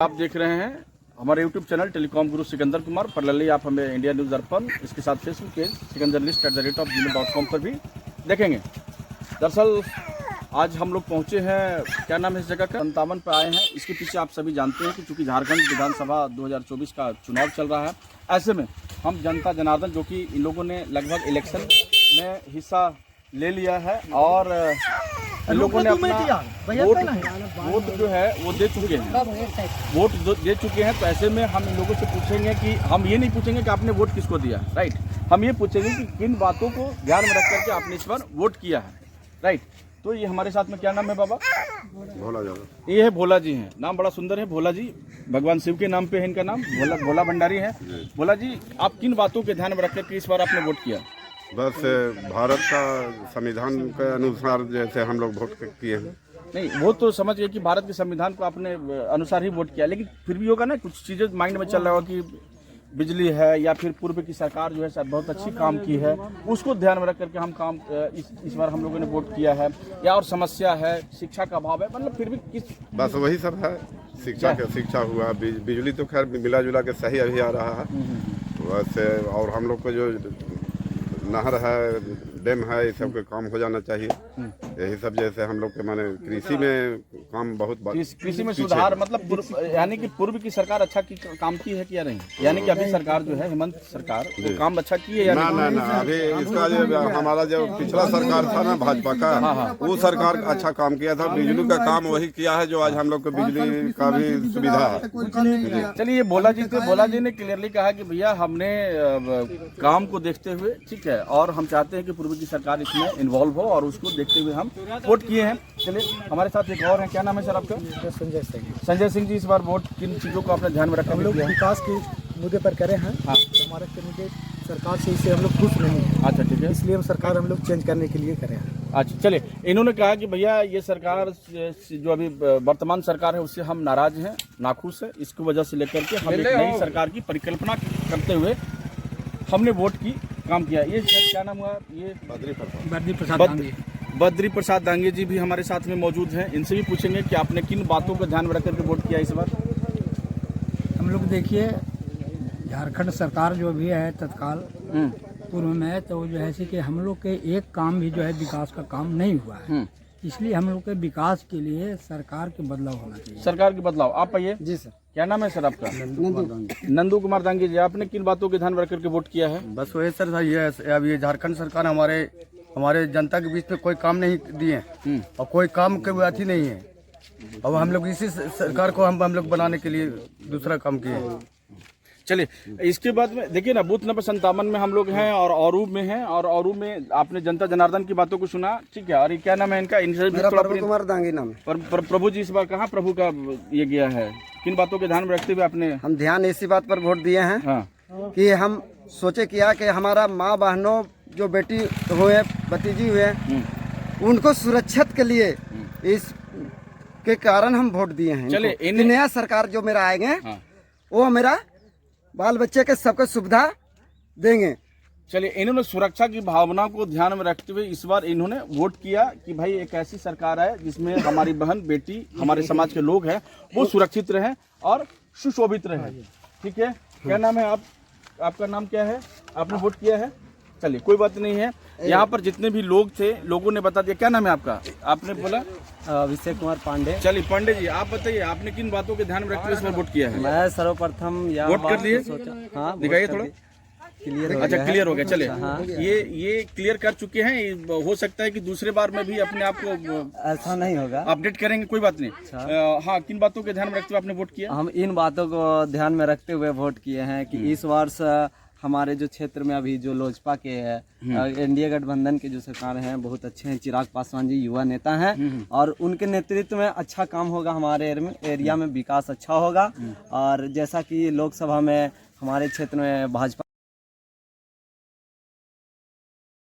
आप देख रहे हैं हमारे YouTube चैनल टेलीकॉम गुरु सिकंदर कुमार परलली। आप हमें इंडिया न्यूज़ दर्पण, इसके साथ फेसबुक पेज sikandarlist@gmail.com पर भी देखेंगे। दरअसल आज हम लोग पहुंचे हैं, क्या नाम है इस जगह का, 57 पर आए हैं। इसके पीछे आप सभी जानते हैं कि चूंकि झारखंड विधानसभा 2024 का चुनाव चल रहा है, ऐसे में हम जनता जनार्दन जो कि इन लोगों ने लगभग इलेक्शन में हिस्सा ले लिया है और इन लोगों ने अपना वोट जो है वो दे चुके हैं, दे चुके हैं। तो ऐसे में हम इन लोगों से पूछेंगे कि हम ये नहीं पूछेंगे कि आपने वोट किसको दिया, राइट। हम ये पूछेंगे कि किन बातों को ध्यान में रख करके आपने इस बार वोट किया है, राइट। तो ये हमारे साथ में क्या नाम है बाबा? भोला जी। ये है भोला जी हैं, नाम बड़ा सुंदर है भोला जी, भगवान शिव के नाम पे है इनका नाम, भोला भंडारी है। भोला जी, आप किन बातों के ध्यान में रख करके इस बार आपने वोट किया? बस भारत का संविधान के अनुसार जैसे हम लोग वोट किए हैं। नहीं, वो तो समझ गए कि भारत के संविधान को आपने अनुसार ही वोट किया, लेकिन फिर भी होगा ना, कुछ चीज़ें माइंड में चल रहा होगा कि बिजली है या फिर पूर्व की सरकार जो है सर बहुत अच्छी काम की है, उसको ध्यान में रख करके हम काम इस बार हम लोगों ने वोट किया है, या और समस्या है, शिक्षा का अभाव है, मतलब फिर भी किस बस वही सब है। शिक्षा हुआ, बिजली तो खैर मिला जुला के सही अभी आ रहा है वैसे, और हम लोग को जो नहर है, डैम है, ये सब के काम हो जाना चाहिए। यही सब जैसे हम लोग के माने कृषि में काम बहुत कृषि में सुधार, मतलब यानी कि पूर्व की सरकार अच्छा काम की है कि या नहीं, यानी कि अभी सरकार जो है हेमंत सरकार वो काम अच्छा की है या नहीं? ना अभी इसका जो हमारा जो पिछला सरकार था ना भाजपा का, वो सरकार अच्छा काम किया था। बिजली का काम वही किया है जो आज हम लोग को बिजली का भी सुविधा है। चलिए, भोला जी थे, भोला जी ने क्लियरली कहा कि भैया हमने काम को देखते हुए, ठीक है, और हम चाहते हैं कि पूर्व की सरकार इसमें इन्वॉल्व हो और उसको देखते हुए हम वोट किए हैं। चलिए, हमारे साथ एक और हैं, क्या नाम है सर आपका? संजय सिंह। संजय सिंह जी, इस बार वोट किन चीज़ों को आपने ध्यान में रखा? हम लोग विकास के मुद्दे पर करे हैं। हाँ, हमारे कैंडिडेट सरकार से इससे हम लोग खुश नहीं हैं। अच्छा, ठीक है, इसलिए हम सरकार हम लोग चेंज करने के लिए करे हैं। अच्छा, चलिए, इन्होंने कहा कि भैया ये सरकार जो अभी वर्तमान सरकार है उससे हम नाराज हैं, नाखुश है, इसकी वजह से लेकर के हम एक नई सरकार की परिकल्पना करते हुए हमने वोट की काम किया। ये क्या नाम हुआ? ये बद्री प्रसाद दांगे जी भी हमारे साथ में मौजूद हैं। इनसे भी पूछेंगे कि आपने किन बातों को ध्यान में रख करके वोट किया इस बार। हम लोग देखिए, झारखंड सरकार जो भी है तत्काल पूर्व में, तो जो है कि हम लोग के एक काम भी जो है विकास का काम नहीं हुआ है, इसलिए हम लोग के विकास के लिए सरकार के बदलाव होना चाहिए। सरकार के बदलाव। आप आइए जी सर। क्या नाम है सर आपका? नंदू कुमार दांगे जी, आपने किन बातों के ध्यान में रख करके वोट किया है? बस वही सर, ये अब ये झारखंड सरकार हमारे जनता के बीच में कोई काम नहीं दिए और कोई काम के अथी नहीं है। अब हम लोग इसी सरकार को हम लोग बनाने के लिए दूसरा काम किए। चलिए, इसके बाद में देखिए ना, बूथ नंबर 57 में हम लोग हैं और औरू में हैं, और औरू में आपने जनता जनार्दन की बातों को सुना, ठीक है। और ये क्या नाम है इनका? प्रभु कुमार दांगी नाम है। प्रभु जी, इस बार कहाँ प्रभु का ये गया है? किन बातों के ध्यान में रखते हुए आपने? हम ध्यान इसी बात पर वोट दिए हैं, हाँ, कि हम सोचे किया कि हमारा माँ बहनों जो बेटी हुए, भतीजी हुए, उनको सुरक्षित के लिए इस के कारण हम वोट दिए हैं। चलिए, नया सरकार जो मेरा आएंगे, वो मेरा बाल बच्चे के सबको सुविधा देंगे। चलिए, इन्होंने सुरक्षा की भावना को ध्यान में रखते हुए इस बार इन्होंने वोट किया कि भाई एक ऐसी सरकार है जिसमें हमारी बहन बेटी, हमारे समाज के लोग हैं, वो सुरक्षित रहें और सुशोभित रहें, ठीक है। क्या नाम है आपका नाम क्या है? आपने वोट किया है? चलिए, कोई बात नहीं है। यहाँ पर जितने भी लोग थे, लोगों ने बता दिया। क्या नाम है आपका? आपने बोला अभिषेक कुमार पांडे। चलिए पांडे जी, आप बताइए आपने किन बातों के ध्यान में रखते हुए इसमें वोट किया है? मैं सर्वप्रथम वोट कर लिए? हाँ, दिखाइए थोड़ा। क्लियर हो अच्छा, गया है। क्लियर हो गया। चलिए, हाँ। ये क्लियर कर चुके हैं। हो सकता है कि दूसरे बार में भी अपने आप को ऐसा नहीं होगा, अपडेट करेंगे, कोई बात नहीं। हाँ, किन बातों के ध्यान में रखते हुए आपने वोट किया? हम इन बातों को ध्यान में रखते हुए वोट किए हैं कि इस वर्ष हमारे जो क्षेत्र में अभी जो लोजपा के है, एनडीए गठबंधन के जो सरकार हैं बहुत अच्छे हैं। चिराग पासवान जी युवा नेता हैं और उनके नेतृत्व में अच्छा काम होगा, हमारे एरिया में विकास अच्छा होगा। और जैसा कि लोकसभा में हमारे क्षेत्र में भाजपा